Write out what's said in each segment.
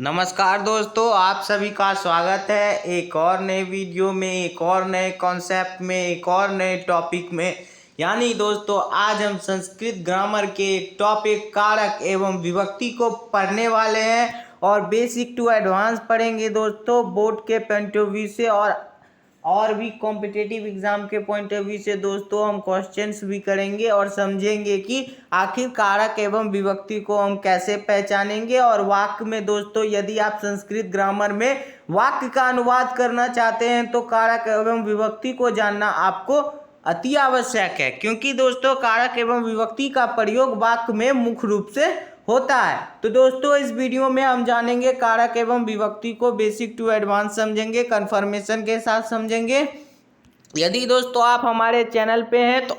नमस्कार दोस्तों, आप सभी का स्वागत है एक और नए वीडियो में, एक और नए कॉन्सेप्ट में, एक और नए टॉपिक में। यानी दोस्तों आज हम संस्कृत ग्रामर के एक टॉपिक कारक एवं विभक्ति को पढ़ने वाले हैं और बेसिक टू एडवांस पढ़ेंगे दोस्तों, बोर्ड के पॉइंट ऑफ व्यू से और भी कॉम्पिटिटिव एग्जाम के पॉइंट ऑफ व्यू से दोस्तों हम क्वेश्चंस भी करेंगे और समझेंगे कि आखिर कारक एवं विभक्ति को हम कैसे पहचानेंगे। और वाक्य में दोस्तों यदि आप संस्कृत ग्रामर में वाक्य का अनुवाद करना चाहते हैं तो कारक एवं विभक्ति को जानना आपको अति आवश्यक है, क्योंकि दोस्तों कारक एवं विभक्ति का प्रयोग वाक्य में मुख्य रूप से होता है। तो दोस्तों इस वीडियो में हम जानेंगे कारक एवं विभक्ति को बेसिक टू एडवांस समझेंगे, कंफर्मेशन के साथ समझेंगे। यदि दोस्तों आप हमारे चैनल पे हैं तो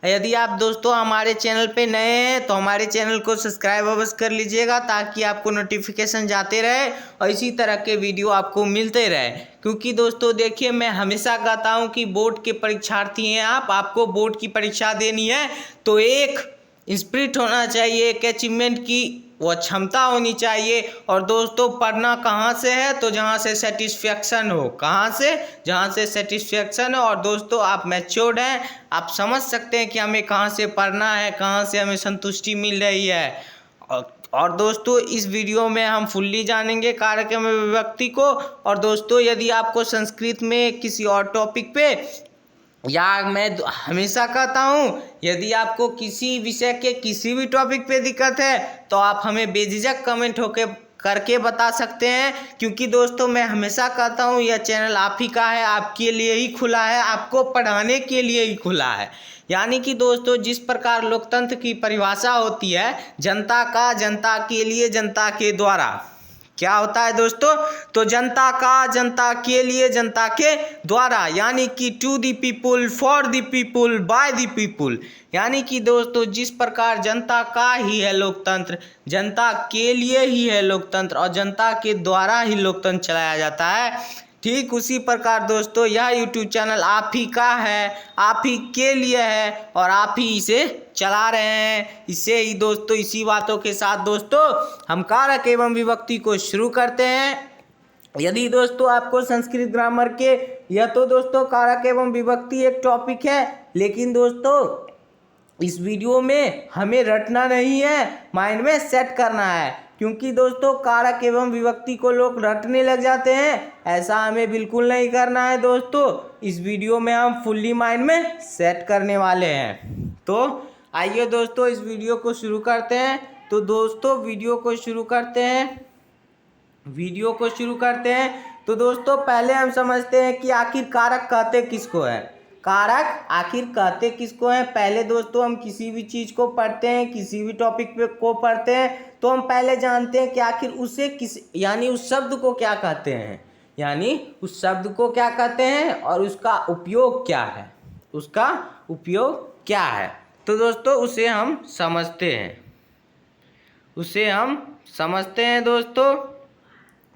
यदि आप दोस्तों हमारे चैनल पे नए हैं तो हमारे चैनल को सब्सक्राइब अवश्य कर लीजिएगा, ताकि आपको नोटिफिकेशन जाते रहे और इसी तरह के वीडियो आपको मिलते रहे। क्योंकि दोस्तों देखिए, मैं हमेशा कहता हूं कि बोर्ड के परीक्षार्थी हैं आपको बोर्ड की परीक्षा देनी है तो एक स्पिरिट होना चाहिए, एक अचीवमेंट की वो क्षमता होनी चाहिए। और दोस्तों पढ़ना कहाँ से है? तो जहाँ से सेटिस्फेक्शन हो। कहाँ से? जहाँ से सेटिस्फेक्शन हो। और दोस्तों आप मैच्योर्ड हैं, आप समझ सकते हैं कि हमें कहाँ से पढ़ना है, कहाँ से हमें संतुष्टि मिल रही है। और दोस्तों इस वीडियो में हम फुल्ली जानेंगे कारक एवं विभक्ति को। और दोस्तों यदि आपको संस्कृत में किसी और टॉपिक पे, या मैं हमेशा कहता हूँ यदि आपको किसी विषय के किसी भी टॉपिक पे दिक्कत है तो आप हमें बेझिझक कमेंट करके बता सकते हैं। क्योंकि दोस्तों मैं हमेशा कहता हूँ यह चैनल आप ही का है, आपके लिए ही खुला है, आपको पढ़ाने के लिए ही खुला है। यानी कि दोस्तों जिस प्रकार लोकतंत्र की परिभाषा होती है, जनता का, जनता के लिए, जनता के द्वारा, क्या होता है दोस्तों? तो जनता का, जनता के लिए, जनता के द्वारा, यानी कि to the people, for the people, by the people. यानी कि दोस्तों जिस प्रकार जनता का ही है लोकतंत्र, जनता के लिए ही है लोकतंत्र और जनता के द्वारा ही लोकतंत्र चलाया जाता है, ठीक उसी प्रकार दोस्तों यह यूट्यूब चैनल आप ही का है, आप ही के लिए है और आप ही इसे चला रहे हैं। इससे ही दोस्तों, इसी बातों के साथ दोस्तों हम कारक एवं विभक्ति को शुरू करते हैं। यदि दोस्तों आपको संस्कृत ग्रामर के, यह तो दोस्तों कारक एवं विभक्ति एक टॉपिक है, लेकिन दोस्तों इस वीडियो में हमें रटना नहीं है, माइंड में सेट करना है। क्योंकि दोस्तों कारक एवं विभक्ति को लोग रटने लग जाते हैं, ऐसा हमें बिल्कुल नहीं करना है दोस्तों। इस वीडियो में हम फुल्ली माइंड में सेट करने वाले हैं। तो आइए दोस्तों इस वीडियो को शुरू करते हैं। तो दोस्तों वीडियो को शुरू करते हैं। तो दोस्तों पहले हम समझते हैं कि आखिर कारक कहते किसको है। कारक आखिर कहते किसको हैं? पहले दोस्तों हम किसी भी चीज़ को पढ़ते हैं, किसी भी टॉपिक पे को पढ़ते हैं तो हम पहले जानते हैं कि आखिर उसे यानी उस शब्द को क्या कहते हैं, यानी उस शब्द को क्या कहते हैं और उसका उपयोग क्या है, उसका उपयोग क्या है। तो दोस्तों उसे हम समझते हैं दोस्तों।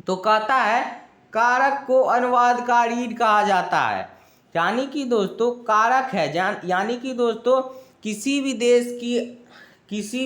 तो कहता है कारक को अनुवाद का रीढ़ कहा जाता है। यानी कि दोस्तों कारक है, यानी कि दोस्तों किसी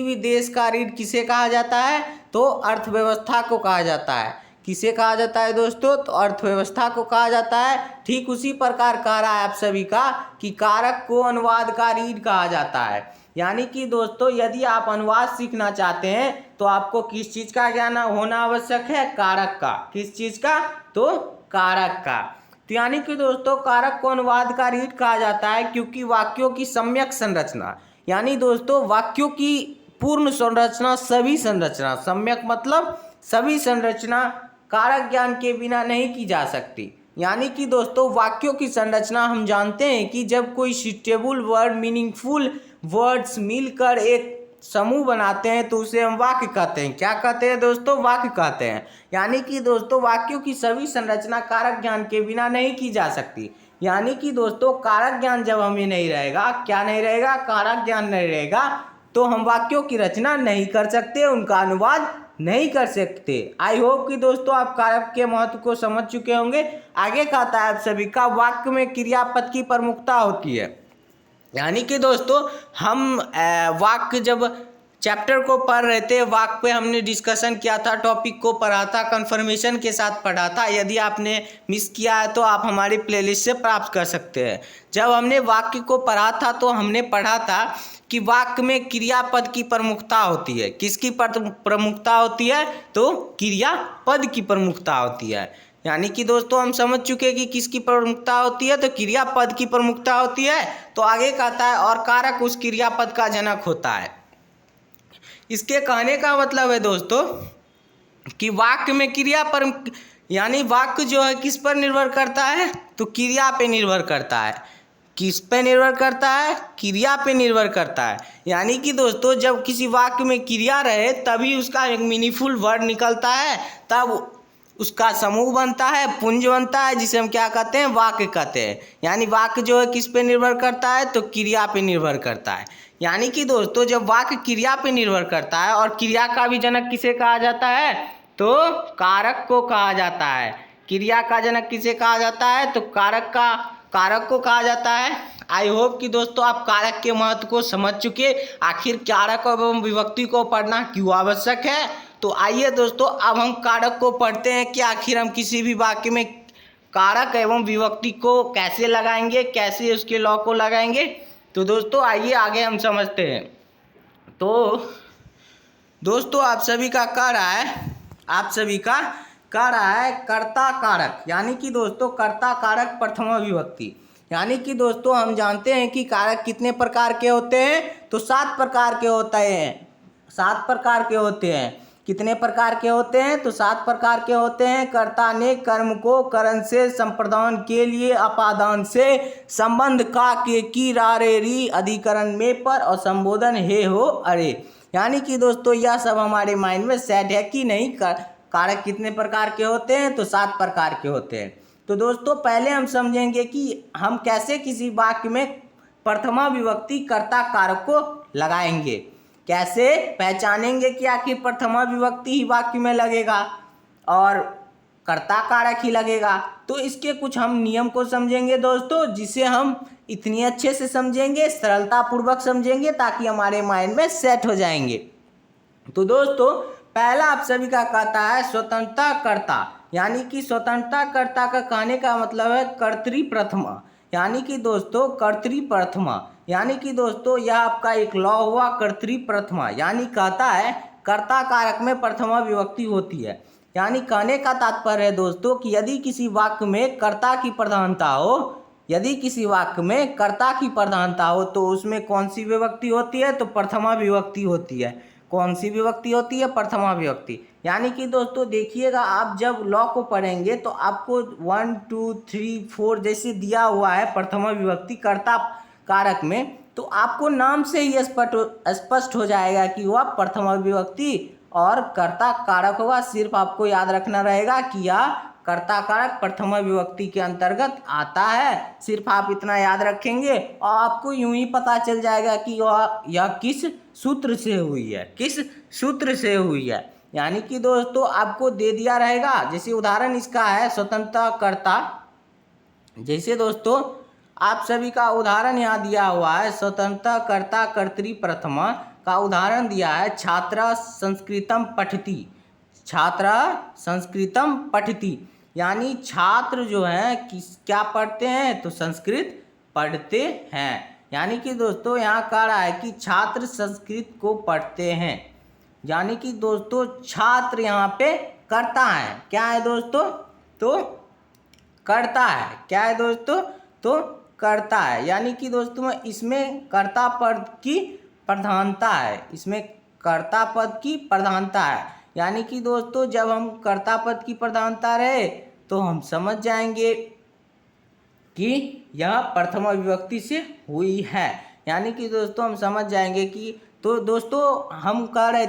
भी देश का रीढ़ किसे कहा जाता है? तो अर्थव्यवस्था को कहा जाता है। किसे कहा जाता है दोस्तों? तो अर्थव्यवस्था को कहा जाता है। ठीक उसी प्रकार कह रहा है आप सभी का कि कारक को अनुवाद का रीढ़ कहा जाता है। यानी कि दोस्तों यदि आप अनुवाद सीखना चाहते हैं तो आपको किस चीज़ का ज्ञान होना आवश्यक है? कारक का। किस चीज़ का? तो कारक का। तो यानी कि दोस्तों कारक को अनुवाद का रीढ़ कहा जाता है क्योंकि वाक्यों की सम्यक संरचना, यानी दोस्तों वाक्यों की पूर्ण संरचना, सभी संरचना, सम्यक मतलब सभी संरचना कारक ज्ञान के बिना नहीं की जा सकती। यानी कि दोस्तों वाक्यों की संरचना हम जानते हैं कि जब कोई सूटेबल वर्ड, मीनिंगफुल वर्ड्स मिलकर एक समूह बनाते हैं तो उसे हम वाक्य कहते हैं। क्या कहते हैं दोस्तों? वाक्य कहते हैं। यानी कि दोस्तों वाक्यों की सभी संरचना कारक ज्ञान के बिना नहीं की जा सकती। यानी कि दोस्तों कारक ज्ञान जब हमें नहीं रहेगा, क्या नहीं रहेगा? कारक ज्ञान नहीं रहेगा तो हम वाक्यों की रचना नहीं कर सकते, उनका अनुवाद नहीं कर सकते। आई होप कि दोस्तों आप कारक के महत्व को समझ चुके होंगे। आगे कहता है आप सभी का वाक्य में क्रियापद की प्रमुखता होती है। यानी कि दोस्तों हम वाक्य जब चैप्टर को पढ़ रहे थे, वाक्य पे हमने डिस्कशन किया था, टॉपिक को पढ़ा था, कंफर्मेशन के साथ पढ़ा था। यदि आपने मिस किया है तो आप हमारी प्लेलिस्ट से प्राप्त कर सकते हैं। जब हमने वाक्य को पढ़ा था तो हमने पढ़ा था कि वाक्य में क्रियापद की प्रमुखता होती है। किसकी प्रमुखता होती है? तो क्रियापद की प्रमुखता होती है। यानी कि दोस्तों हम समझ चुके कि किसकी प्रमुखता होती है, तो क्रियापद की प्रमुखता होती है। तो आगे कहता है और कारक उस क्रियापद का जनक होता है। इसके कहने का मतलब है दोस्तों कि वाक्य में क्रिया पर, यानी वाक्य जो है किस पर निर्भर करता है? तो क्रिया पे निर्भर करता है। किस पे निर्भर करता है? क्रिया पे निर्भर करता है। यानी कि दोस्तों जब किसी वाक्य में क्रिया रहे तभी उसका एक मीनिंगफुल वर्ड निकलता है, तब उसका समूह बनता है, पुंज बनता है, जिसे हम क्या कहते हैं? वाक्य कहते हैं। यानी वाक्य जो है किस पे निर्भर करता है? तो क्रिया पे निर्भर करता है। यानी कि दोस्तों जब वाक्य क्रिया पे निर्भर करता है, और क्रिया का भी जनक किसे कहा जाता है? तो कारक को कहा जाता है। क्रिया का जनक किसे कहा जाता है? तो कारक को कहा जाता है। आई होप कि दोस्तों आप कारक के महत्व को समझ चुके। आखिर कारक एवं विभक्ति को पढ़ना क्यों आवश्यक है? तो आइए दोस्तों अब हम कारक को पढ़ते हैं कि आखिर हम किसी भी वाक्य में कारक एवं विभक्ति को कैसे लगाएंगे, कैसे उसके लॉ को लगाएंगे। तो दोस्तों आइए आगे हम समझते हैं। तो दोस्तों आप सभी का कह रहा है कर्ता कारक, यानी कि दोस्तों कर्ता कारक प्रथमा विभक्ति। यानी कि दोस्तों हम जानते हैं कि कारक कितने प्रकार के होते हैं? तो 7 प्रकार के होते हैं। 7 प्रकार के होते हैं। कितने प्रकार के होते हैं? तो 7 प्रकार के होते हैं। कर्ता ने कर्म को करण से संप्रदान के लिए अपादान से संबंध का के की रारे री अधिकरण में पर और संबोधन हे हो अरे। यानी कि दोस्तों यह सब हमारे माइंड में सेट है कि नहीं? कारक कितने प्रकार के होते हैं? तो 7 प्रकार के होते हैं। तो दोस्तों पहले हम समझेंगे कि हम कैसे किसी वाक्य में प्रथमा विभक्ति कर्ता कारक को लगाएंगे, कैसे पहचानेंगे कि आखिर प्रथमा विभक्ति ही वाक्य में लगेगा और कर्ता कारक ही लगेगा। तो इसके कुछ हम नियम को समझेंगे दोस्तों, जिसे हम इतनी अच्छे से समझेंगे, सरलता पूर्वक समझेंगे, ताकि हमारे माइंड में सेट हो जाएंगे। तो दोस्तों पहला आप सभी का कहता है स्वतंत्रता कर्ता। यानी कि स्वतंत्रता कर्ता का कहने का मतलब है कर्तरी प्रथमा। यानी कि दोस्तों कर्तरी प्रथमा, यानी कि दोस्तों यह आपका एक लॉ हुआ कर्तरी प्रथमा। यानी कहता है कर्ता कारक में प्रथमा विभक्ति होती है। यानी कहने का तात्पर्य है दोस्तों कि यदि किसी वाक्य में कर्ता की प्रधानता हो, तो उसमें कौन सी विभक्ति होती है? तो प्रथमा विभक्ति होती है। कौन सी विभक्ति होती है? प्रथमा विभक्ति। यानी कि दोस्तों देखिएगा, आप जब लॉ को पढ़ेंगे तो आपको 1 2 3 4 जैसे दिया हुआ है प्रथमा विभक्ति कर्ता कारक में, तो आपको नाम से ही स्पष्ट हो जाएगा कि वह प्रथमा विभक्ति और कर्ता कारक होगा। सिर्फ आपको याद रखना रहेगा कि यह कर्ता कारक प्रथमा विभक्ति के अंतर्गत आता है। सिर्फ आप इतना याद रखेंगे और आपको यूं ही पता चल जाएगा कि यह किस सूत्र से हुई है। यानी कि दोस्तों आपको दे दिया रहेगा, जैसे उदाहरण इसका है स्वतंत्रता कर्ता। जैसे दोस्तों आप सभी का उदाहरण यहाँ दिया हुआ है, स्वतंत्रता कर्ता कर्तरी प्रथमा का उदाहरण दिया है छात्रा संस्कृतम पठति। यानी छात्र जो है क्या पढ़ते हैं? तो संस्कृत पढ़ते हैं। यानी कि दोस्तों यहाँ कह रहा है कि छात्र संस्कृत को पढ़ते हैं। यानी कि दोस्तों छात्र यहाँ पे कर्ता है। क्या है दोस्तों? तो कर्ता है। क्या है दोस्तों? तो कर्ता है। यानी कि दोस्तों इसमें कर्ता पद की प्रधानता है। यानी कि दोस्तों जब हम कर्ता पद की प्रधानता रहे तो हम समझ जाएंगे कि यह प्रथमा विभक्ति से हुई है। यानी कि दोस्तों हम समझ जाएंगे कि, तो दोस्तों हम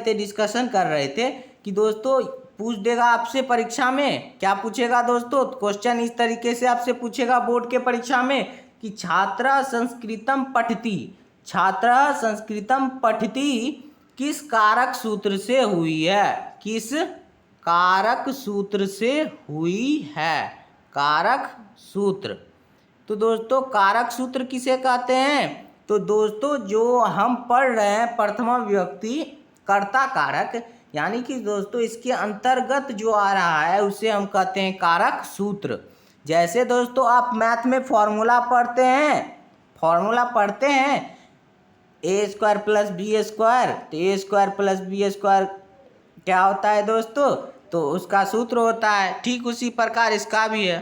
डिस्कशन कर रहे थे कि दोस्तों पूछ देगा आपसे परीक्षा में, क्या पूछेगा दोस्तों? क्वेश्चन इस तरीके से आपसे पूछेगा बोर्ड के परीक्षा में कि छात्रा संस्कृतम पठति किस कारक सूत्र से हुई है? किस कारक सूत्र से हुई है? कारक सूत्र। तो दोस्तों कारक सूत्र किसे कहते हैं? तो दोस्तों जो हम पढ़ रहे हैं प्रथमा विभक्ति, कर्ता कारक, यानी कि दोस्तों इसके अंतर्गत जो आ रहा है उसे हम कहते हैं कारक सूत्र। जैसे दोस्तों आप मैथ में फॉर्मूला पढ़ते हैं ए स्क्वायर प्लस बी स्क्वायर, तो ए स्क्वायर प्लस बी स्क्वायर क्या होता है दोस्तों, तो उसका सूत्र होता है। ठीक उसी प्रकार इसका भी है,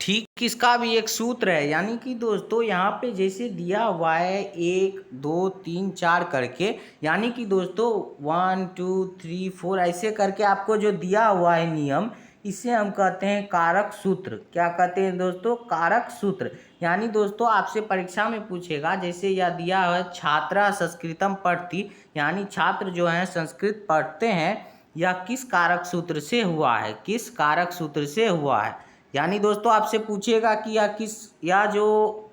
ठीक इसका भी एक सूत्र है। यानी कि दोस्तों यहाँ पे जैसे दिया हुआ है 1 2 3 4 करके, यानी कि दोस्तों 1 2 3 4 ऐसे करके आपको जो दिया हुआ है नियम, इसे हम कहते हैं कारक सूत्र। क्या कहते हैं दोस्तों, कारक सूत्र। यानी दोस्तों आपसे परीक्षा में पूछेगा, जैसे यह दिया है छात्रा संस्कृतम पठति, यानी छात्र जो हैं संस्कृत पढ़ते हैं, यह किस कारक सूत्र से हुआ है, किस कारक सूत्र से हुआ है। यानी दोस्तों आपसे पूछेगा कि या जो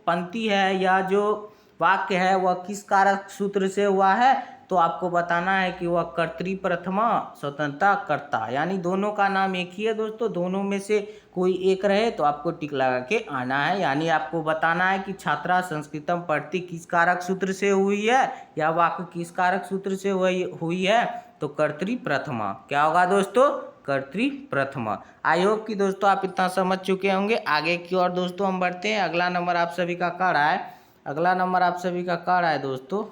पंक्ति है या जो वाक्य है वह किस कारक सूत्र से हुआ है, तो आपको बताना है कि वह कर्तृप्रथमा स्वतंत्रता कर्ता, यानी दोनों का नाम एक ही है दोस्तों, दोनों में से कोई एक रहे तो आपको टिक लगा के आना है। यानी आपको बताना है कि छात्रा संस्कृतम पढ़ती किस कारक सूत्र से हुई है, या वाक्य किस कारक सूत्र से हुई है, तो कर्तृप्रथमा। क्या होगा दोस्तों, कर्तृप्रथमा। आई होप कि दोस्तों आप इतना समझ चुके होंगे। आगे की ओर दोस्तों हम बढ़ते हैं। अगला नंबर आप सभी का क्या रहा है, अगला नंबर आप सभी का क्या रहा है दोस्तों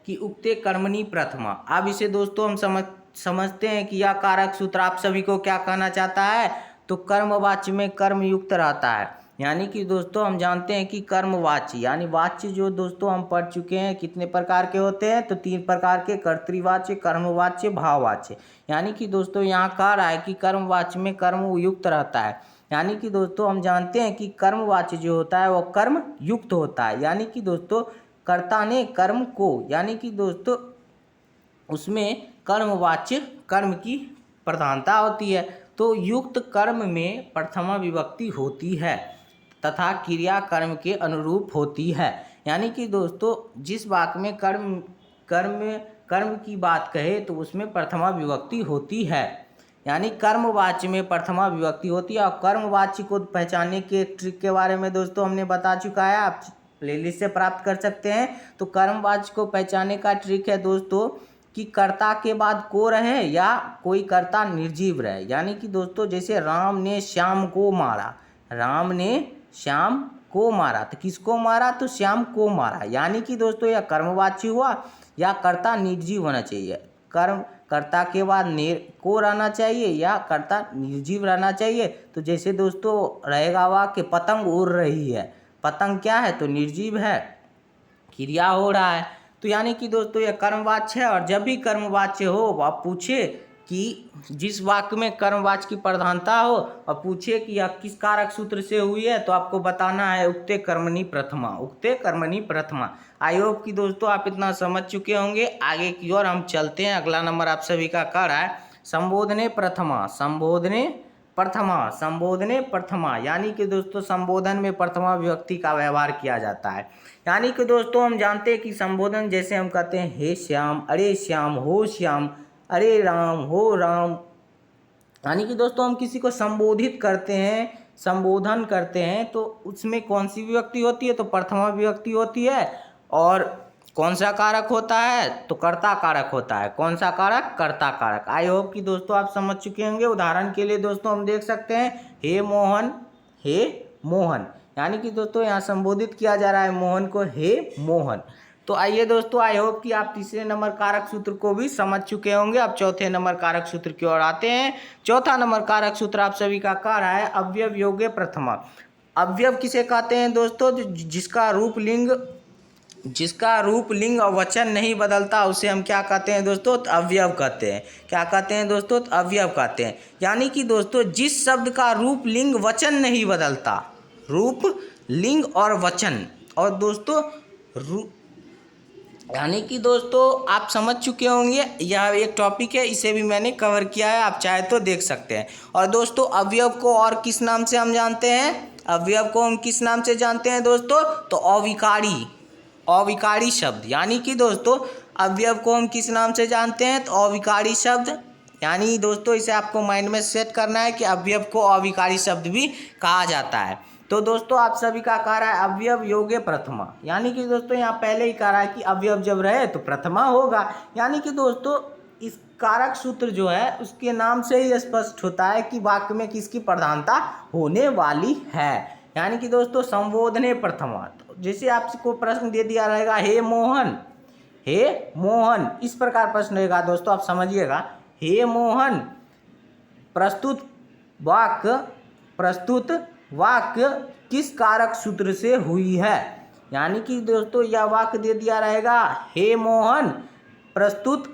कि उक्ते कर्मणि प्रथमा। अब इसे दोस्तों हम समझते हैं कि यह कारक सूत्र आप सभी को क्या कहना चाहता है, तो कर्मवाच्य में कर्म युक्त रहता है। यानी कि दोस्तों हम जानते हैं कि कर्मवाच्य यानी वाच्य जो दोस्तों हम पढ़ चुके हैं कितने प्रकार के होते हैं, तो 3 प्रकार के, कर्तृवाच्य, कर्मवाच्य, भाववाच्य। यानी कि दोस्तों यहाँ कह रहा है कि कर्मवाच्य में कर्म युक्त रहता है। यानी कि दोस्तों हम जानते हैं कि कर्मवाच्य जो होता है वो कर्म युक्त होता है। यानी कि दोस्तों कर्ता ने कर्म को, यानी कि दोस्तों उसमें कर्मवाच्य कर्म की प्रधानता होती है, तो युक्त कर्म में प्रथमा विभक्ति होती है तथा क्रिया कर्म के अनुरूप होती है। यानी कि दोस्तों जिस वाक्य में कर्म की बात कहे तो उसमें प्रथमा विभक्ति होती है। यानी कर्मवाच्य में प्रथमा विभक्ति होती है। और कर्मवाच्य को पहचानने के एक ट्रिक के बारे में दोस्तों हमने बता चुका है, आप प्लेलिस्ट से प्राप्त कर सकते हैं। तो कर्मवाच्य को पहचानने का ट्रिक है दोस्तों कि कर्ता के बाद को रहे या कोई कर्ता निर्जीव रहे। यानी कि दोस्तों जैसे राम ने श्याम को मारा, राम ने श्याम को मारा, तो किसको मारा, तो श्याम को मारा। यानी कि दोस्तों यह कर्मवाच्य हुआ या कर्ता निर्जीव होना चाहिए, कर्ता के बाद को रहना चाहिए या कर्ता निर्जीव रहना चाहिए। तो जैसे दोस्तों रहेगा वाक्य पतंग उड़ रही है, पतंग क्या है, तो निर्जीव है, क्रिया हो रहा है। तो यानी कि दोस्तों यह कर्मवाच्य है। और जब भी कर्मवाच्य हो आप पूछे कि जिस वाक्य में कर्मवाच्य की प्रधानता हो और पूछे कि यह किस कारक सूत्र से हुई है, तो आपको बताना है उक्ते कर्मणि प्रथमा, उक्ते कर्मणि प्रथमा। आई होप कि दोस्तों आप इतना समझ चुके होंगे। आगे की ओर हम चलते हैं। अगला नंबर आप सभी का क्या रहा है, संबोधने प्रथमा, संबोधने प्रथमा, संबोधने प्रथमा। यानी कि दोस्तों संबोधन में प्रथमा विभक्ति का व्यवहार किया जाता है। यानी कि दोस्तों हम जानते हैं कि संबोधन जैसे हम कहते हैं हे श्याम, अरे श्याम, हो श्याम, अरे राम, हो राम। यानी कि दोस्तों हम किसी को संबोधित करते हैं, संबोधन करते हैं, तो उसमें कौन सी विभक्ति होती है, तो प्रथमा विभक्ति होती है। और कौन सा कारक होता है, तो कर्ता कारक होता है। कौन सा कारक, कर्ता कारक। आई होप कि दोस्तों आप समझ चुके होंगे। उदाहरण के लिए दोस्तों हम देख सकते हैं हे मोहन, हे मोहन। यानी कि दोस्तों यहाँ संबोधित किया जा रहा है मोहन को, हे मोहन। तो आइए दोस्तों, आई होप कि आप तीसरे नंबर कारक सूत्र को भी समझ चुके होंगे। अब चौथे नंबर कारक सूत्र की ओर आते हैं। चौथा नंबर कारक सूत्र आप सभी का क्या रहा है, अवयव योग्य प्रथमा। अवयव किसे कहते हैं दोस्तों, जिसका रूप लिंग और वचन नहीं बदलता उसे हम क्या कहते हैं दोस्तों, तो अवयव कहते हैं। क्या कहते हैं दोस्तों, तो अवयव कहते हैं। यानी कि दोस्तों जिस शब्द का रूप लिंग वचन नहीं बदलता, रूप लिंग और वचन, और दोस्तों यानी कि दोस्तों आप समझ चुके होंगे। यह एक टॉपिक है, इसे भी मैंने कवर किया है, आप चाहे तो देख सकते हैं। और दोस्तों अवयव को और किस नाम से हम जानते हैं, अवयव को हम किस नाम से जानते हैं दोस्तों, तो अविकारी, अविकारी शब्द। यानी कि दोस्तों अवयव को हम किस नाम से जानते हैं, तो अविकारी शब्द। यानी दोस्तों इसे आपको माइंड में सेट करना है कि अवयव को अविकारी शब्द भी कहा जाता है। तो दोस्तों आप सभी का कह रहा है अवयव योगे प्रथमा, यानी कि दोस्तों यहाँ पहले ही कह रहा है कि अवयव जब रहे तो प्रथमा होगा। यानी कि दोस्तों इस कारक सूत्र जो है उसके नाम से ही स्पष्ट होता है कि वाक्य में किसकी प्रधानता होने वाली है। यानी कि दोस्तों संबोधने प्रथमा, जैसे आपको प्रश्न दे दिया रहेगा हे मोहन, हे मोहन, इस प्रकार प्रश्न रहेगा दोस्तों, आप समझिएगा। हे मोहन, प्रस्तुत वाक्य किस कारक सूत्र से हुई है। यानी कि दोस्तों यह वाक्य दे दिया रहेगा हे मोहन, प्रस्तुत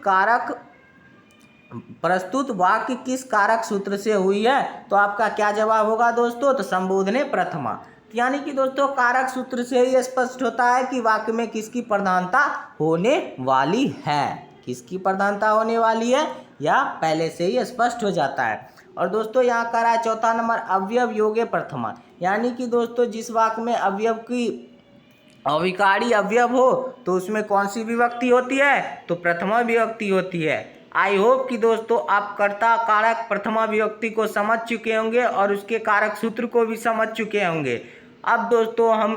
वाक्य किस कारक सूत्र से हुई है, तो आपका क्या जवाब होगा दोस्तों, तो संबोधने प्रथमा। यानी कि दोस्तों कारक सूत्र से ही स्पष्ट होता है कि वाक्य में किसकी प्रधानता होने वाली है, किसकी प्रधानता होने वाली है, या पहले से ही स्पष्ट हो जाता है। और दोस्तों यहाँ कह रहा है चौथा नंबर अवयव योगे प्रथमा, यानी कि दोस्तों जिस वाक्य में अवयव की अविकारी अवयव हो तो उसमें कौन सी विभक्ति होती है, तो प्रथमा विभक्ति होती है। आई होप कि दोस्तों आप कर्ता कारक प्रथमा विभक्ति को समझ चुके होंगे और उसके कारक सूत्र को भी समझ चुके होंगे। अब दोस्तों हम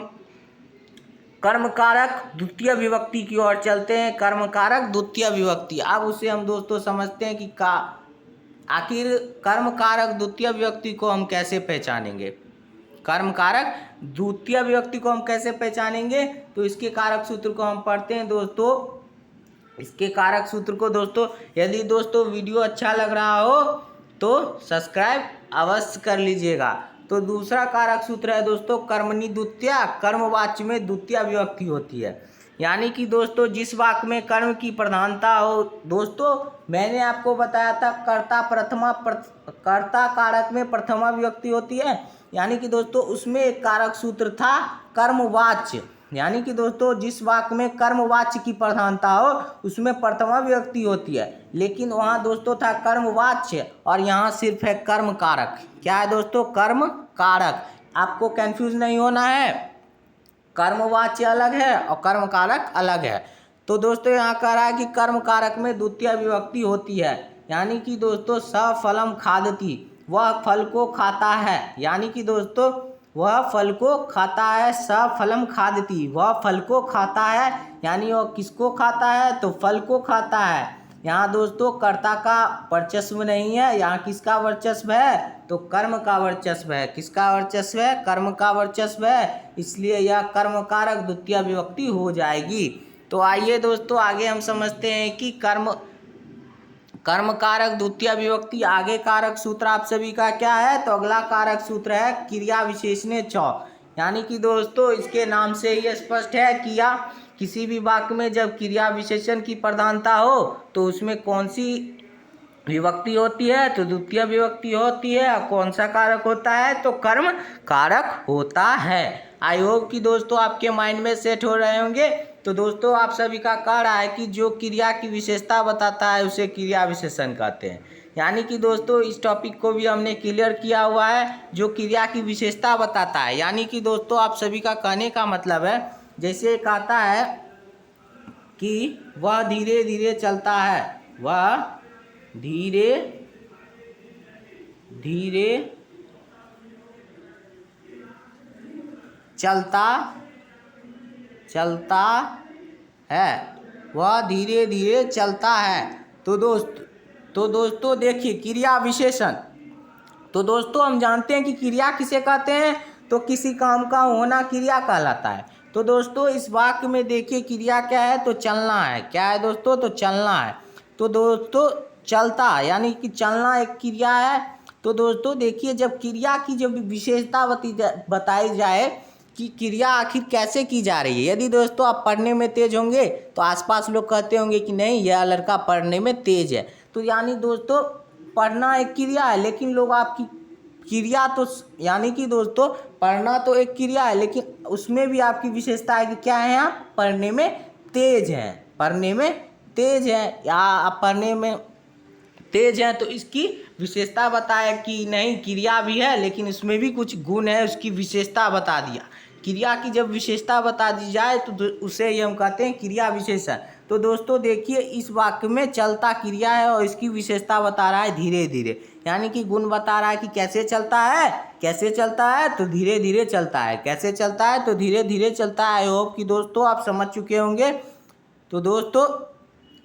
कर्म कारक द्वितीय विभक्ति की ओर चलते हैं। कर्म कारक द्वितीय विभक्ति, अब उसे हम दोस्तों समझते हैं कि आखिर कर्म कारक द्वितीय विभक्ति को हम कैसे पहचानेंगे। कर्म कारक द्वितीय विभक्ति को हम कैसे पहचानेंगे, तो इसके कारक सूत्र को हम पढ़ते हैं दोस्तों। इसके कारक सूत्र को दोस्तों, यदि दोस्तों वीडियो अच्छा लग रहा हो तो सब्सक्राइब अवश्य कर लीजिएगा। तो दूसरा कारक सूत्र है दोस्तों कर्मणि द्वितीय, कर्मवाच्य में द्वितीय विभक्ति होती है। यानी कि दोस्तों जिस वाक्य में कर्म की प्रधानता हो, दोस्तों मैंने आपको बताया था कर्ता कारक में प्रथमा विभक्ति होती है। यानी कि दोस्तों उसमें एक कारक सूत्र था कर्मवाच्य, यानी कि दोस्तों जिस वाक्य में कर्मवाच्य की प्रधानता हो उसमें प्रथमा विभक्ति होती है, लेकिन वहाँ दोस्तों था कर्मवाच्य और यहाँ सिर्फ है कर्म कारक। क्या है दोस्तों, कर्म कारक। आपको कंफ्यूज नहीं होना है, कर्मवाच्य अलग है और कर्म कारक अलग है। तो दोस्तों यहाँ कह रहा है कि कर्म कारक में द्वितीय विभक्ति होती है। यानी कि दोस्तों सफलम खादति, वह फल को खाता है। यानी कि दोस्तों वह फल को खाता है, सफलम खादति, वह फल को खाता है। यानी वह किसको खाता है, तो फल को खाता है। यहाँ दोस्तों कर्ता का वर्चस्व नहीं है, यहाँ किसका वर्चस्व है, तो कर्म का वर्चस्व है। किसका वर्चस्व है, कर्म का वर्चस्व है, इसलिए यह कर्म कारक द्वितीय विभक्ति हो जाएगी। तो आइए दोस्तों आगे हम समझते हैं कि कर्म कारक द्वितीय विभक्ति आगे कारक सूत्र आप सभी का क्या है, तो अगला कारक सूत्र है क्रिया विशेषणे च। यानी कि दोस्तों इसके नाम से ही स्पष्ट है कि किसी भी वाक्य में जब क्रिया विशेषण की प्रधानता हो तो उसमें कौन सी विभक्ति होती है, तो द्वितीय विभक्ति होती है। और कौन सा कारक होता है, तो कर्म कारक होता है। आई होप कि दोस्तों आपके माइंड में सेट हो रहे होंगे। तो दोस्तों आप सभी का कह रहा है कि जो क्रिया की विशेषता बताता है उसे क्रिया विशेषण कहते हैं। यानी कि दोस्तों इस टॉपिक को भी हमने क्लियर किया हुआ है, जो क्रिया की विशेषता बताता है। यानी कि दोस्तों आप सभी का कहने का मतलब है, जैसे कहता है कि वह धीरे धीरे चलता है, वह धीरे धीरे चलता है, वह धीरे धीरे चलता है। तो दोस्तों देखिए क्रिया विशेषण, तो दोस्तों हम जानते हैं कि क्रिया किसे कहते हैं, तो किसी काम का होना क्रिया कहलाता है। तो दोस्तों इस वाक्य में देखिए क्रिया क्या है, तो चलना है। क्या है दोस्तों, तो चलना है। तो दोस्तों चलता यानी कि चलना एक क्रिया है। तो दोस्तों देखिए जब क्रिया की जब विशेषता बताई जाए कि क्रिया आखिर कैसे की जा रही है। यदि दोस्तों आप पढ़ने में तेज होंगे तो आसपास लोग कहते होंगे कि नहीं यह लड़का पढ़ने में तेज है। तो यानी दोस्तों पढ़ना एक क्रिया है, लेकिन लोग आपकी क्रिया तो यानी कि दोस्तों पढ़ना तो एक क्रिया है, लेकिन उसमें भी आपकी विशेषता है कि क्या है, यहाँ पढ़ने में तेज है, पढ़ने में तेज है, या आप पढ़ने में तेज है। तो इसकी विशेषता बताया कि नहीं क्रिया भी है लेकिन इसमें भी कुछ गुण है, उसकी विशेषता बता दिया। क्रिया की जब विशेषता बता दी जाए तो उसे ये हम कहते हैं क्रिया विशेषण। तो दोस्तों देखिए इस वाक्य में चलता क्रिया है और इसकी विशेषता बता रहा है धीरे धीरे, यानी कि गुण बता रहा है कि कैसे चलता है, कैसे चलता है? तो धीरे धीरे चलता है। कैसे चलता है? तो धीरे धीरे चलता है। आई होप कि दोस्तों आप समझ चुके होंगे। तो दोस्तों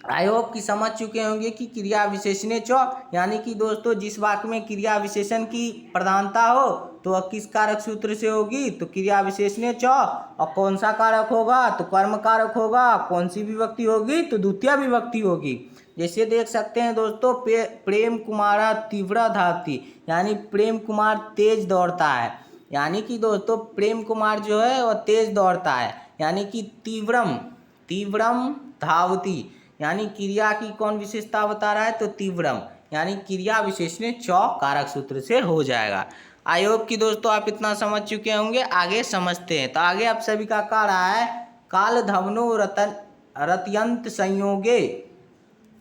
आई होप कि समझ चुके होंगे कि क्रिया विशेषण च, यानी कि दोस्तों जिस वाक्य में क्रिया विशेषण की प्रधानता हो तो वह किस कारक सूत्र से होगी? तो क्रिया विशेषण च। और कौन सा कारक होगा? तो कर्म कारक होगा। कौन सी विभक्ति होगी? तो द्वितीय विभक्ति होगी। जैसे देख सकते हैं दोस्तों, प्रेम कुमारा तीव्र धावती, यानी प्रेम कुमार तेज दौड़ता है। यानी कि दोस्तों प्रेम कुमार जो है वह तेज दौड़ता है, यानी कि तीव्रम तीव्रम धावती, यानी क्रिया की कौन विशेषता बता रहा है? तो तीव्रम, यानी क्रिया विशेषण च कारक सूत्र से हो जाएगा। आई होप कि दोस्तों आप इतना समझ चुके होंगे। आगे समझते हैं। तो आगे आप सभी का क्या रहा है? काल धवनो रत्यंत संयोगे,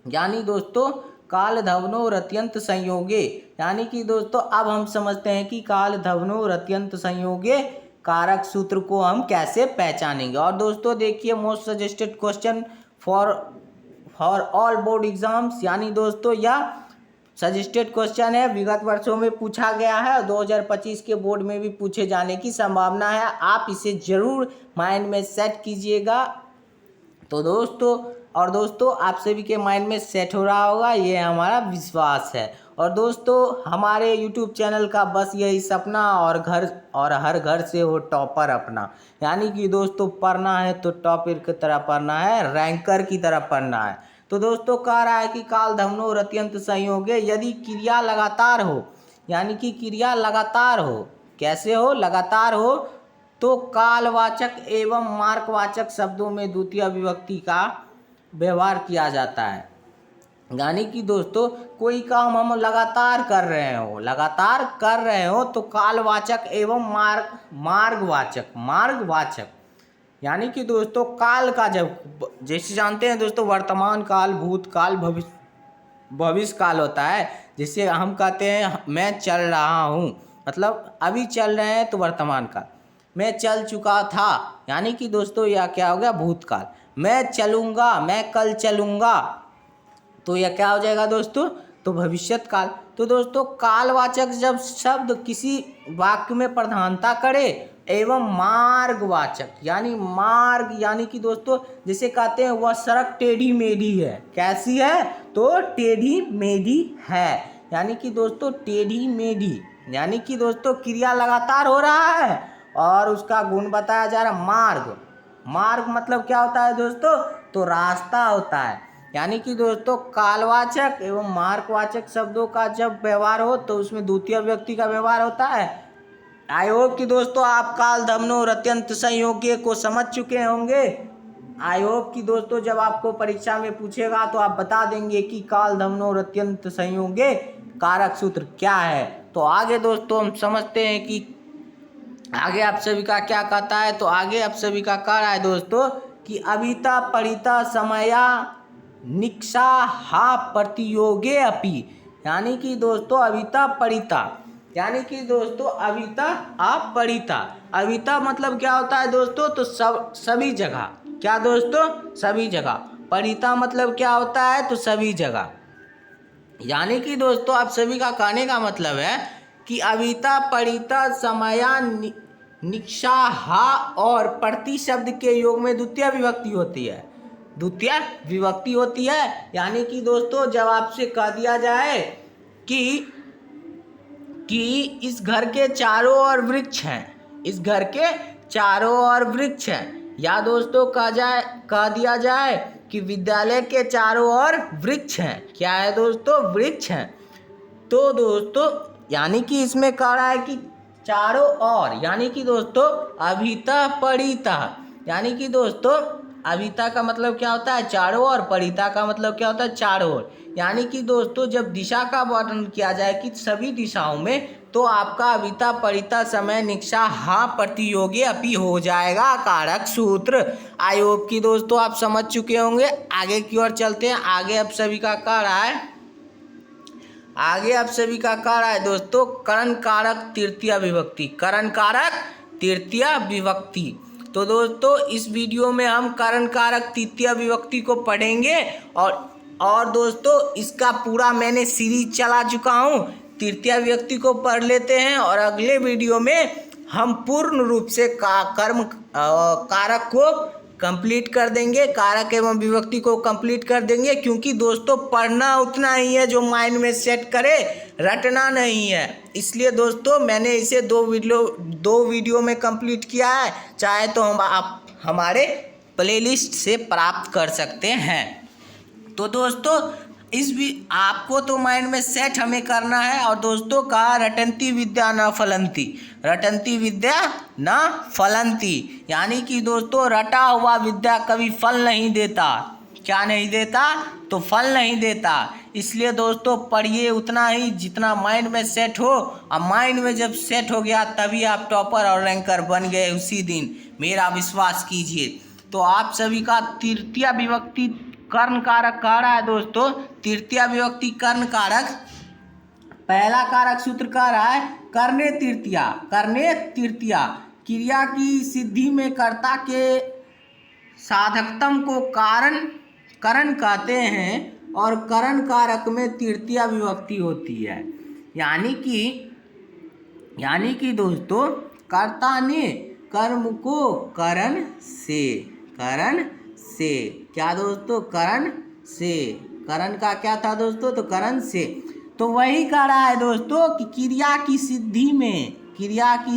यानी दोस्तों काल धवनो रत्यंत संयोगे, यानी कि दोस्तों अब हम समझते हैं कि काल धवनो रत्यंत संयोगे कारक सूत्र को हम कैसे पहचानेंगे। और दोस्तों देखिए, most suggested question for all board exams, यानी दोस्तों यह सजेस्टेड क्वेश्चन है, विगत वर्षों में पूछा गया है और 2025 के बोर्ड में भी पूछे जाने की संभावना है। आप इसे जरूर माइंड में सेट कीजिएगा। तो दोस्तों आप सभी के माइंड में सेट हो रहा होगा, ये हमारा विश्वास है। और दोस्तों हमारे YouTube चैनल का बस यही सपना, और हर घर से हो टॉपर अपना, यानी कि दोस्तों पढ़ना है तो टॉपर की तरह पढ़ना है, रैंकर की तरह पढ़ना है। तो दोस्तों कह रहा है कि काल धवनो रत्यंत संयोगे, यदि क्रिया लगातार हो, यानी कि क्रिया लगातार हो, कैसे हो? लगातार हो, तो कालवाचक एवं मार्गवाचक शब्दों में द्वितीय विभक्ति का व्यवहार किया जाता है। यानी कि दोस्तों कोई काम हम लगातार कर रहे हो तो कालवाचक एवं मार्गवाचक, यानी कि दोस्तों काल का, जब जैसे जानते हैं दोस्तों वर्तमान काल, भूतकाल, भविष्य काल होता है। जिससे हम कहते हैं मैं चल रहा हूँ, मतलब अभी चल रहे हैं तो वर्तमान काल। मैं चल चुका था, यानी कि दोस्तों यह क्या हो गया? भूतकाल। मैं चलूँगा, मैं कल चलूँगा, तो यह क्या हो जाएगा दोस्तों? तो भविष्यत काल। तो दोस्तों कालवाचक जब शब्द किसी वाक्य में प्रधानता करे, एवं मार्गवाचक, यानी कि दोस्तों जैसे कहते हैं वह सड़क टेढ़ी मेढ़ी है। कैसी है? तो टेढ़ी मेढ़ी है, यानी कि दोस्तों टेढ़ी मेढ़ी, यानी कि दोस्तों क्रिया लगातार हो रहा है और उसका गुण बताया जा रहा है मार्ग मतलब क्या होता है दोस्तों? तो रास्ता होता है। यानी कि दोस्तों कालवाचक एवं मार्गवाचक शब्दों का जब व्यवहार हो तो उसमें द्वितीय व्यक्ति का व्यवहार होता है। आई होप कि दोस्तों आप काल धवनो रत्यंत संयोगे को समझ चुके होंगे। आई होप कि दोस्तों जब आपको परीक्षा में पूछेगा तो आप बता देंगे कि काल धवनो रत्यंत संयोगे कारक सूत्र क्या है। तो आगे दोस्तों हम समझते हैं कि आगे आप सभी का क्या कहता है। तो आगे आप सभी का कह रहा है दोस्तों कि अभिता परिता समया निक्षा हा प्रतियोगे अपि, यानी कि दोस्तों अभिता परिता, यानी कि दोस्तों अभिता अपरिता। अभिता मतलब क्या होता है दोस्तों? तो सभी जगह। क्या दोस्तों? सभी जगह। परिता मतलब क्या होता है? तो सभी जगह। यानी कि दोस्तों आप सभी का कहने का मतलब है कि अभिता परिता समया निक्षा हा और प्रति शब्द के योग में द्वितीय विभक्ति होती है। यानी कि दोस्तों जब आपसे कह दिया जाए कि इस घर के चारों ओर वृक्ष हैं, या दोस्तों कह दिया जाए कि विद्यालय के चारों ओर वृक्ष हैं। क्या है दोस्तों? वृक्ष हैं। तो दोस्तों यानी कि इसमें कह रहा है कि चारों ओर, यानी कि दोस्तों अभिता परिता, यानी कि दोस्तों अभिता का मतलब क्या होता है? चारों ओर। परिता का मतलब क्या होता है? चारों ओर। यानी कि दोस्तों जब दिशा का वर्णन किया जाए कि सभी दिशाओं में, तो आपका अभिता परिता समय निक्षा हा प्रतियोगी अपि हो जाएगा कारक सूत्र। आई होप कि दोस्तों आप समझ चुके होंगे। आगे की ओर चलते हैं। आगे आप सभी का कह रहा है दोस्तों करण कारक तृतीय विभक्ति। तो दोस्तों इस वीडियो में हम करण कारक तृतीय विभक्ति को पढ़ेंगे और दोस्तों इसका पूरा मैंने सीरीज चला चुका हूँ। तृतीया विभक्ति को पढ़ लेते हैं और अगले वीडियो में हम पूर्ण रूप से कर्म कारक को कंप्लीट कर देंगे, कारक एवं विभक्ति को कंप्लीट कर देंगे। क्योंकि दोस्तों पढ़ना उतना ही है जो माइंड में सेट करे, रटना नहीं है। इसलिए दोस्तों मैंने इसे दो वीडियो में कंप्लीट किया है। चाहे तो आप हमारे प्लेलिस्ट से प्राप्त कर सकते हैं। तो दोस्तों आपको तो माइंड में सेट हमें करना है। और दोस्तों कहा रटंती विद्या न फलंती, रटंती विद्या न फलंती, यानी कि दोस्तों रटा हुआ विद्या कभी फल नहीं देता। क्या नहीं देता? तो फल नहीं देता। इसलिए दोस्तों पढ़िए उतना ही जितना माइंड में सेट हो, और माइंड में जब सेट हो गया तभी आप टॉपर और रैंकर बन गए उसी दिन, मेरा विश्वास कीजिए। तो आप सभी का तृतीया विभक्ति कर्ण कारक कह रहा है दोस्तों। तृतीया विभक्ति कर्ण कारक, पहला कारक सूत्र कह रहा है करने तृतीया। करने तृतीया क्रिया की सिद्धि में कर्ता के साधकतम को करण कहते हैं और करण कारक में तृतीया विभक्ति होती है। यानी कि दोस्तों कर्ता ने कर्म को करण से क्या दोस्तों? करण से। करण का क्या था दोस्तों? तो करण से। तो वही कह रहा है दोस्तों कि क्रिया की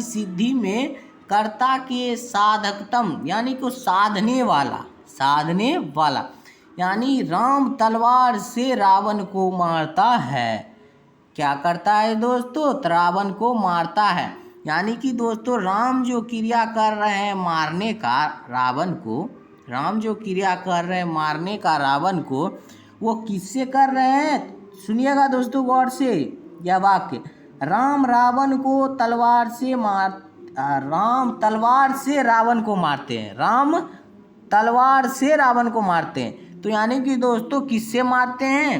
सिद्धि में कर्ता के साधकतम यानी को साधने वाला यानी राम तलवार से रावण को मारता है। क्या करता है दोस्तों? रावण को मारता है। यानी कि दोस्तों राम जो क्रिया कर रहे हैं मारने का रावण को, रावण को, वो किससे कर रहे हैं? सुनिएगा दोस्तों गौर से यह वाक्य, राम तलवार से रावण को मारते हैं। राम तलवार से रावण को मारते हैं। तो यानी कि दोस्तों किससे मारते हैं?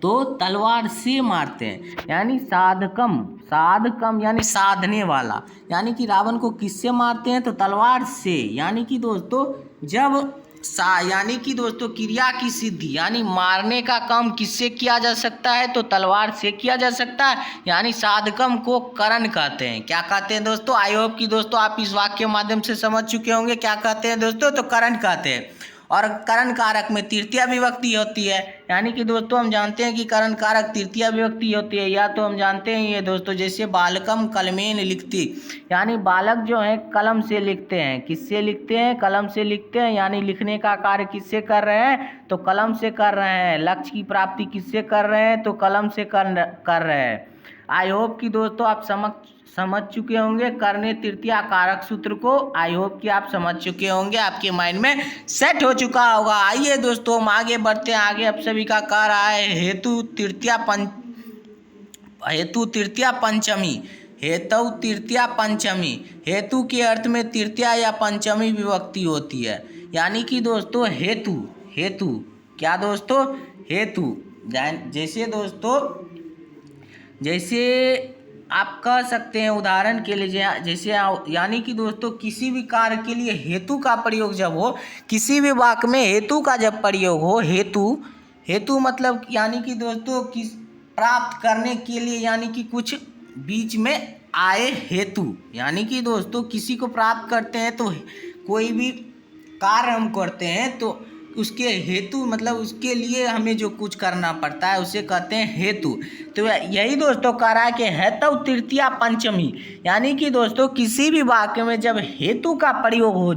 तो तलवार से मारते हैं। यानी साधकम यानी साधने वाला, यानी कि रावण को किससे मारते हैं? तो तलवार से। यानी कि दोस्तों क्रिया की सिद्धि यानी मारने का काम किससे किया जा सकता है? तो तलवार से किया जा सकता है। यानी साधकम को करण कहते हैं। क्या कहते हैं दोस्तों? आई होप कि दोस्तों आप इस वाक्य के माध्यम से समझ चुके होंगे क्या कहते हैं दोस्तों। तो करण कहते हैं। और करण कारक में तृतीया विभक्ति होती है। यानी कि दोस्तों हम जानते हैं कि करण कारक तृतीया विभक्ति होती है। या तो हम जानते हैं ये दोस्तों, जैसे बालकम कलमेन लिखती, यानी बालक जो है कलम से लिखते हैं। किससे लिखते हैं? कलम से लिखते हैं। यानी लिखने का कार्य किससे कर रहे हैं? तो कलम से कर रहे हैं। लक्ष्य की प्राप्ति किससे कर रहे हैं? तो कलम से कर रहे हैं। आई होप कि दोस्तों आप समझ चुके होंगे करने तृतीया कारक सूत्र को। आई होप कि आप समझ चुके होंगे, आपके माइंड में सेट हो चुका होगा। आइए दोस्तों हम आगे बढ़ते हैं। आगे आप सभी का कह रहा है हेतु तृतीया पंचमी। हेतु के अर्थ में तृतीया या पंचमी विभक्ति होती है। यानी कि दोस्तों हेतु क्या दोस्तों? हेतु जैसे आप कह सकते हैं उदाहरण के लिए जैसे यानी कि दोस्तों किसी भी कार्य के लिए हेतु का प्रयोग जब हो, किसी भी वाक्य में हेतु का जब प्रयोग हो, हेतु मतलब यानी कि दोस्तों प्राप्त करने के लिए, यानी कि कुछ बीच में आए हेतु। यानी कि दोस्तों किसी को प्राप्त करते हैं तो कोई भी कार्य हम करते हैं तो उसके हेतु मतलब उसके लिए हमें जो कुछ करना पड़ता है उसे कहते हैं हेतु। तो यही दोस्तों कह रहा है कि हेतु तृतीया पंचमी। यानी कि दोस्तों किसी भी वाक्य में जब हेतु का प्रयोग हो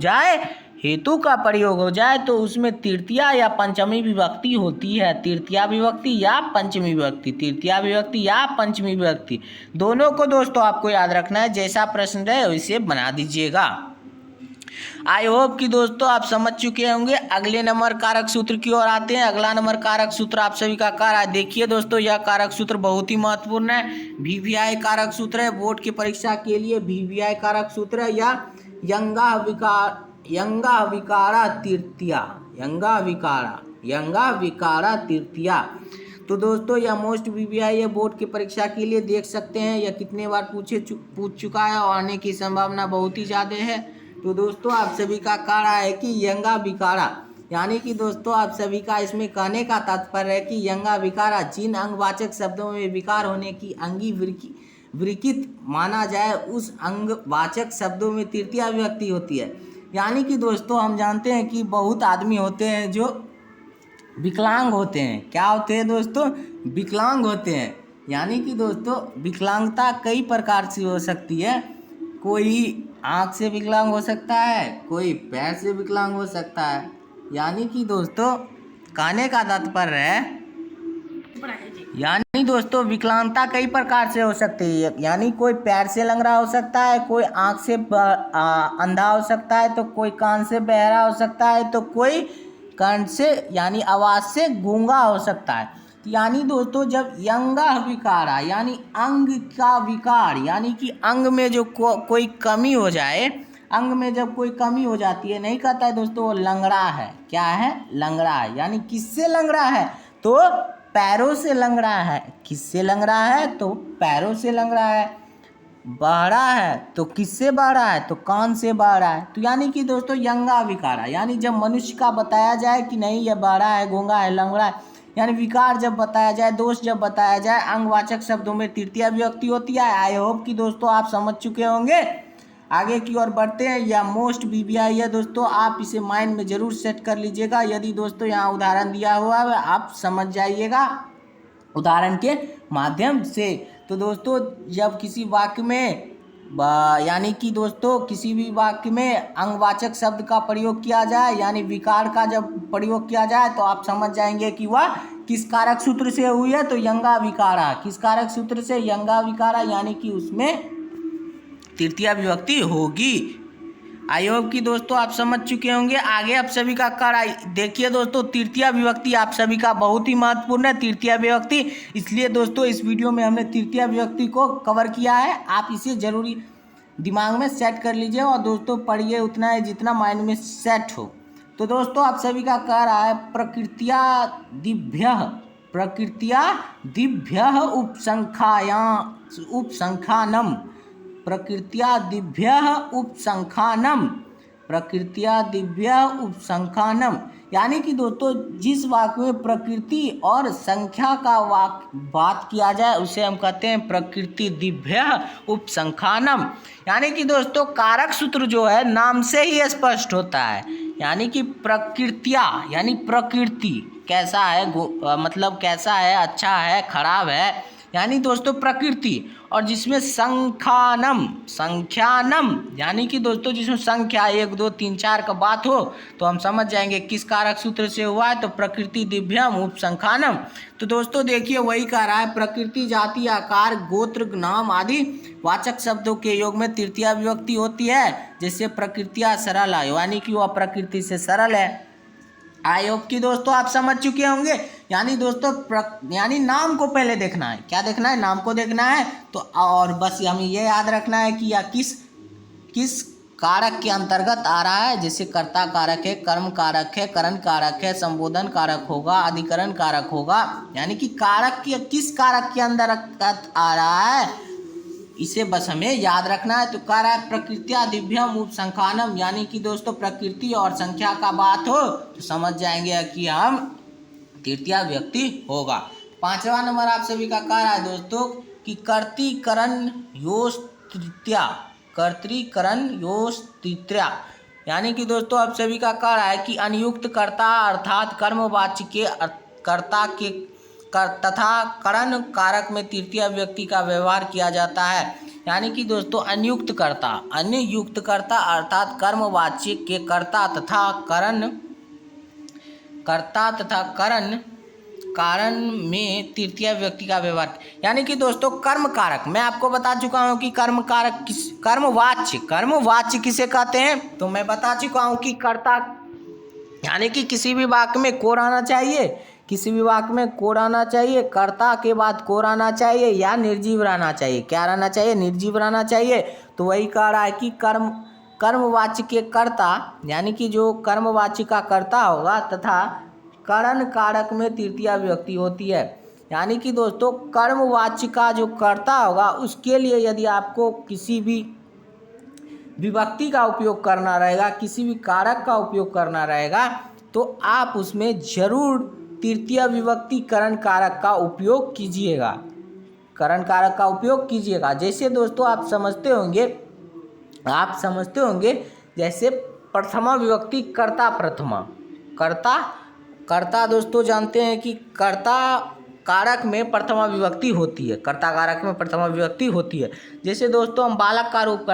जाए तो उसमें तृतीया या पंचमी विभक्ति होती है। तृतीया विभक्ति या पंचमी विभक्ति, दोनों को दोस्तों आपको याद रखना है। जैसा प्रश्न रहे वैसे बना दीजिएगा। आई होप कि दोस्तों आप समझ चुके होंगे। अगले नंबर कारक सूत्र की ओर आते हैं। अगला नंबर कारक सूत्र आप सभी का कह रहा है। देखिए दोस्तों यह कारक सूत्र बहुत ही महत्वपूर्ण है। VVI कारक सूत्र है। बोर्ड की परीक्षा के लिए VVI कारक सूत्र है या यंगा विकारा तृतीया। तो दोस्तों यह मोस्ट VVI है। बोर्ड की परीक्षा के लिए देख सकते हैं यह कितने बार पूछ चुका है और आने की संभावना बहुत ही ज़्यादा है। तो दोस्तों आप सभी का कह रहा है कि यंगा यानी कि दोस्तों आप सभी का इसमें कहने का तात्पर्य है कि यंगा विकारा जिन अंगवाचक शब्दों में विकार होने की अंगी विकृत माना जाए उस अंगवाचक शब्दों में तृतीया विभक्ति होती है। यानी कि दोस्तों हम जानते हैं कि बहुत आदमी होते हैं जो विकलांग होते हैं। क्या होते हैं दोस्तों? विकलांग होते हैं। यानी कि दोस्तों विकलांगता कई प्रकार से हो सकती है। कोई आँख से विकलांग हो सकता है, कोई पैर से विकलांग हो सकता है। यानी कि दोस्तों कहने का तात्पर्य है, यानी दोस्तों विकलांगता कई प्रकार से हो सकती है। यानी कोई पैर से लंगड़ा हो सकता है, कोई आँख से अंधा हो सकता है, तो कोई कान से बहरा हो सकता है, तो कोई कान से यानी आवाज़ से गूंगा हो सकता है। यानी दोस्तों जब यंगा विकारा यानी अंग का विकार यानी कि अंग में जो कोई कमी हो जाए, अंग में जब कोई कमी हो जाती है, नहीं कहता है दोस्तों वो लंगड़ा है। क्या है? लंगड़ा है। यानी किससे लंगड़ा है? तो पैरों से लंगड़ा है। किससे लंगड़ा है? तो पैरों से लंगड़ा है। बहरा है तो किससे बहरा है? तो कान से बहरा है। तो यानी कि दोस्तों यंगा विकारा यानी जब मनुष्य का बताया जाए कि नहीं ये बहरा है, गूंगा है, लंगड़ा है, यानी विकार जब बताया जाए, दोष जब बताया जाए, अंगवाचक शब्दों में तृतीया विभक्ति होती है। आई होप कि दोस्तों आप समझ चुके होंगे। आगे की ओर बढ़ते हैं। यह मोस्ट BBI है दोस्तों, आप इसे माइंड में जरूर सेट कर लीजिएगा। यदि दोस्तों यहाँ उदाहरण दिया हुआ है आप समझ जाइएगा उदाहरण के माध्यम से। तो दोस्तों जब किसी वाक्य में यानी कि दोस्तों किसी भी वाक्य में अंगवाचक शब्द का प्रयोग किया जाए यानी विकार का जब प्रयोग किया जाए तो आप समझ जाएंगे कि वह किस कारक सूत्र से हुई है। तो यंगा विकारा, किस कारक सूत्र से? यंगा विकारा, यानी कि उसमें तृतीया विभक्ति होगी। आई होप कि दोस्तों आप समझ चुके होंगे। आगे आप सभी का कार्य देखिए दोस्तों, तृतीया विभक्ति आप सभी का बहुत ही महत्वपूर्ण है, तृतीया विभक्ति। इसलिए दोस्तों इस वीडियो में हमने तृतीया विभक्ति को कवर किया है। आप इसे जरूरी दिमाग में सेट कर लीजिए और दोस्तों पढ़िए उतना है जितना माइंड में सेट हो। तो दोस्तों आप सभी का कह रहा है प्रकृत्या दिभ्यः उपसंख्यानम, प्रकृत्या दिभ्यः उपसंख्यानम, यानी कि दोस्तों जिस वाक्य में प्रकृति और संख्या का बात किया जाए उसे हम कहते हैं प्रकृति दिभ्यः उपसंख्यानम। यानी कि दोस्तों कारक सूत्र जो है नाम से ही स्पष्ट होता है। यानी कि प्रकृत्या यानी प्रकृति कैसा है, मतलब कैसा है, अच्छा है, खराब है, यानी दोस्तों प्रकृति। और जिसमें संख्यानम यानी कि दोस्तों जिसमें संख्या 1 2 3 4 का बात हो तो हम समझ जाएंगे किस कारक सूत्र से हुआ है। तो प्रकृति दिभ्यम उपसंख्यानम। तो दोस्तों देखिए वही कह रहा है प्रकृति, जाति, आकार, गोत्र, नाम आदि वाचक शब्दों के योग में तृतीया विभक्ति होती है। जैसे प्रकृतिया सरल है यानी कि वह प्रकृति से सरल है। आई होप कि दोस्तों आप समझ चुके होंगे। यानी दोस्तों यानी नाम को पहले देखना है। क्या देखना है? नाम को देखना है। तो और बस हमें ये याद रखना है कि यह किस कारक के अंतर्गत आ रहा है। जैसे कर्ता कारक है, कर्म कारक है, करण कारक है, संबोधन कारक होगा, अधिकरण कारक होगा। यानी कि कारक के किस कारक के अंतर्गत आ रहा है इसे बस हमें याद रखना है। तो कह रहा है प्रकृत्या दिभ्यम उपसंख्यानम, यानी कि दोस्तों प्रकृति और संख्या का बात हो तो समझ जाएंगे कि हम तृतीया विभक्ति होगा। 5वां नंबर आप सभी का कह रहा है दोस्तों कि कर्तृकरण योस्त तृतीया, यानी कि दोस्तों आप सभी का कह रहा है कि अनियुक्त कर्ता अर्थात कर्मवाच्य के कर्ता के तथा करण कारक में तृतीया व्यक्ति का व्यवहार किया जाता है। यानी कि दोस्तों अनियुक्त कर्ता अर्थात कर्मवाच्य के कर्ता तथा कारण में तृतीया व्यक्ति का व्यवहार। यानी कि दोस्तों कर्म कारक मैं आपको बता चुका हूं कि कर्म कारक कर्मवाच्य किसे कहते हैं। तो मैं बता चुका हूं कि कर्ता यानी कि किसी भी वाक्य में कोर आना चाहिए, कर्ता के बाद कोर आना चाहिए या निर्जीव रहना चाहिए। क्या रहना चाहिए? निर्जीव रहना चाहिए। तो वही कह रहा है कि कर्मवाच्य के कर्ता यानी कि जो कर्मवाच्य का कर्ता होगा तथा करण कारक में तृतीया विभक्ति होती है। यानी कि दोस्तों कर्मवाच्य का जो कर्ता होगा उसके लिए यदि आपको किसी भी विभक्ति का उपयोग करना रहेगा, किसी भी कारक का उपयोग करना रहेगा तो आप उसमें जरूर तृतीय विभक्ति करण कारक का उपयोग कीजिएगा, करण कारक का उपयोग कीजिएगा। जैसे दोस्तों आप समझते होंगे जैसे प्रथमा विभक्ति कर्ता प्रथमा, कर्ता दोस्तों जानते हैं कि कर्ता कारक में प्रथमा विभक्ति होती है, कर्ता कारक में प्रथमा विभक्ति होती है। जैसे दोस्तों हम बालक का रूप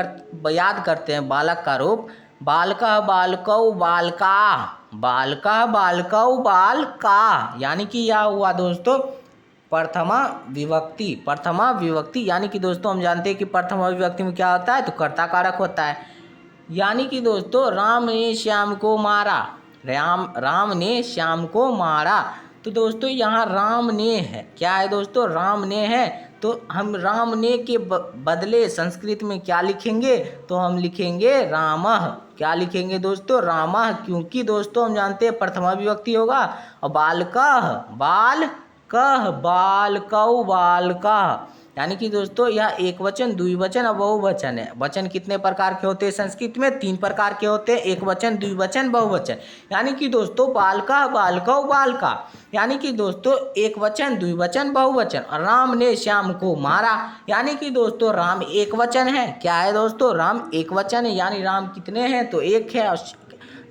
याद करते हैं, बालक का रूप बालकः बालकौ बालका, बालकः बालकौ बालका, यानी कि यह हुआ दोस्तों प्रथमा विभक्ति। यानी कि दोस्तों हम जानते हैं कि प्रथमा विभक्ति में क्या होता है, तो कर्ता कारक होता है। यानी कि दोस्तों राम ने श्याम को मारा, राम ने श्याम को मारा। तो दोस्तों यहाँ राम ने है, क्या है दोस्तों, राम ने है। तो हम राम ने के बदले संस्कृत में क्या लिखेंगे, तो हम लिखेंगे रामः। क्या लिखेंगे दोस्तों, रामः, क्योंकि दोस्तों हम जानते हैं प्रथमा विभक्ति होगा। और बालकः बालकौ बालका, यानी कि दोस्तों यह एक वचन, द्विवचन और बहुवचन है। वचन कितने प्रकार के होते हैं संस्कृत में, 3 प्रकार के होते हैं, एक वचन, द्विवचन, बहुवचन। यानी कि दोस्तों बालका बालकौ बालका, यानी कि दोस्तों एक वचन, द्विवचन, बहुवचन। और राम ने श्याम को मारा, यानी कि दोस्तों राम एक वचन है। क्या है दोस्तों, राम एक वचन है, यानी राम कितने हैं, तो एक है,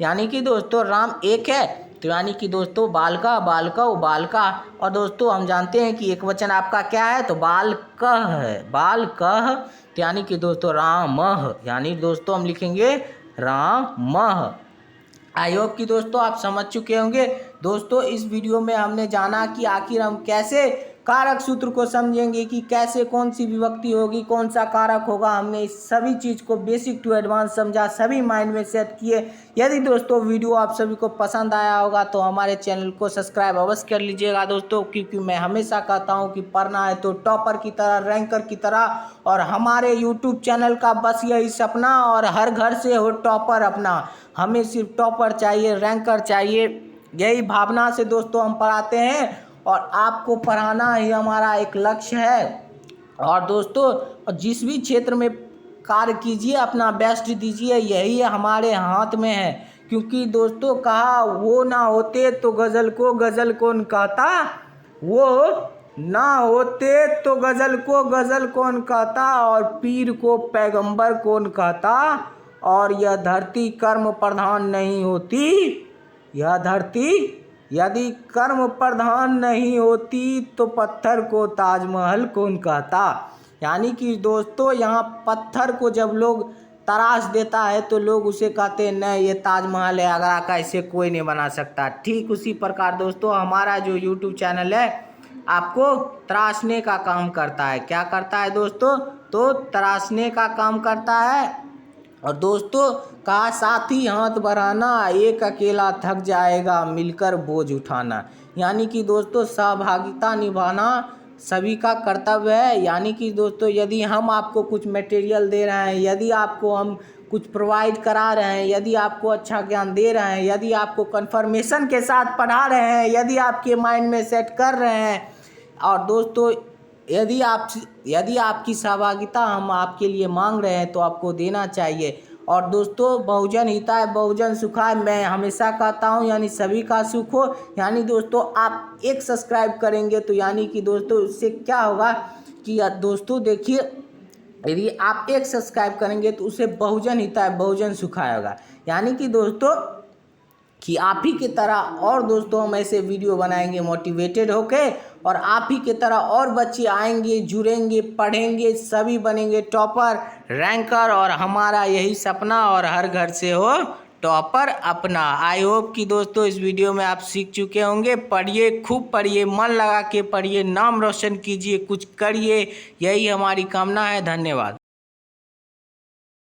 यानी कि दोस्तों राम एक है। तो यानी कि दोस्तों बालका बालकौ बालका। और दोस्तों हम जानते हैं कि एक वचन आपका क्या है, तो बालकः है, बालकः। तो यानी कि दोस्तों रामः, यानी दोस्तों हम लिखेंगे रामः। आई होप कि दोस्तों आप समझ चुके होंगे। दोस्तों इस वीडियो में हमने जाना कि आखिर हम कैसे कारक सूत्र को समझेंगे, कि कैसे कौन सी विभक्ति होगी, कौन सा कारक होगा। हमने इस सभी चीज़ को बेसिक टू एडवांस समझा, सभी माइंड में सेट किए। यदि दोस्तों वीडियो आप सभी को पसंद आया होगा तो हमारे चैनल को सब्सक्राइब अवश्य कर लीजिएगा दोस्तों, क्योंकि मैं हमेशा कहता हूं कि पढ़ना है तो टॉपर की तरह, रैंकर की तरह। और हमारे यूट्यूब चैनल का बस यही सपना, और हर घर से हो टॉपर अपना, हमें सिर्फ टॉपर चाहिए, रैंकर चाहिए। यही भावना से दोस्तों हम पढ़ाते हैं, और आपको पढ़ाना ही हमारा एक लक्ष्य है। और दोस्तों जिस भी क्षेत्र में कार्य कीजिए अपना बेस्ट दीजिए, यही हमारे हाथ में है। क्योंकि दोस्तों कहा वो ना होते तो गज़ल को गज़ल कौन कहता, वो ना होते तो गज़ल को गज़ल कौन कहता, और पीर को पैगंबर कौन कहता। और यह धरती कर्म प्रधान नहीं होती, यह धरती यदि कर्म प्रधान नहीं होती तो पत्थर को ताजमहल कौन कहता। यानी कि दोस्तों यहाँ पत्थर को जब लोग तराश देता है तो लोग उसे कहते हैं नहीं ये ताजमहल है, आगरा का, इसे कोई नहीं बना सकता। ठीक उसी प्रकार दोस्तों हमारा जो यूट्यूब चैनल है आपको तराशने का काम करता है। क्या करता है दोस्तों, तो तराशने का काम करता है। और दोस्तों कहा साथी हाथ बढ़ाना, एक अकेला थक जाएगा मिलकर बोझ उठाना। यानी कि दोस्तों सहभागिता निभाना सभी का कर्तव्य है। यानी कि दोस्तों यदि हम आपको कुछ मटेरियल दे रहे हैं, यदि आपको हम कुछ प्रोवाइड करा रहे हैं, यदि आपको अच्छा ज्ञान दे रहे हैं, यदि आपको कन्फर्मेशन के साथ पढ़ा रहे हैं, यदि आपके माइंड में सेट कर रहे हैं, और दोस्तों यदि आपकी सहभागिता हम आपके लिए मांग रहे हैं तो आपको देना चाहिए। और दोस्तों बहुजन हिताय बहुजन सुखाय मैं हमेशा कहता हूं, यानी सभी का सुख हो। यानी दोस्तों आप एक सब्सक्राइब करेंगे तो यानी कि दोस्तों इससे क्या होगा कि दोस्तों देखिए यदि आप एक सब्सक्राइब करेंगे तो उससे बहुजन हिताय बहुजन सुखाय होगा। यानी कि दोस्तों कि आप ही की तरह और दोस्तों हम ऐसे वीडियो बनाएंगे मोटिवेटेड होके, और आप ही की तरह और बच्चे आएंगे, जुड़ेंगे, पढ़ेंगे, सभी बनेंगे टॉपर, रैंकर। और हमारा यही सपना, और हर घर से हो टॉपर अपना। आई होप कि दोस्तों इस वीडियो में आप सीख चुके होंगे। पढ़िए, खूब पढ़िए, मन लगा के पढ़िए, नाम रोशन कीजिए, कुछ करिए, यही हमारी कामना है। धन्यवाद।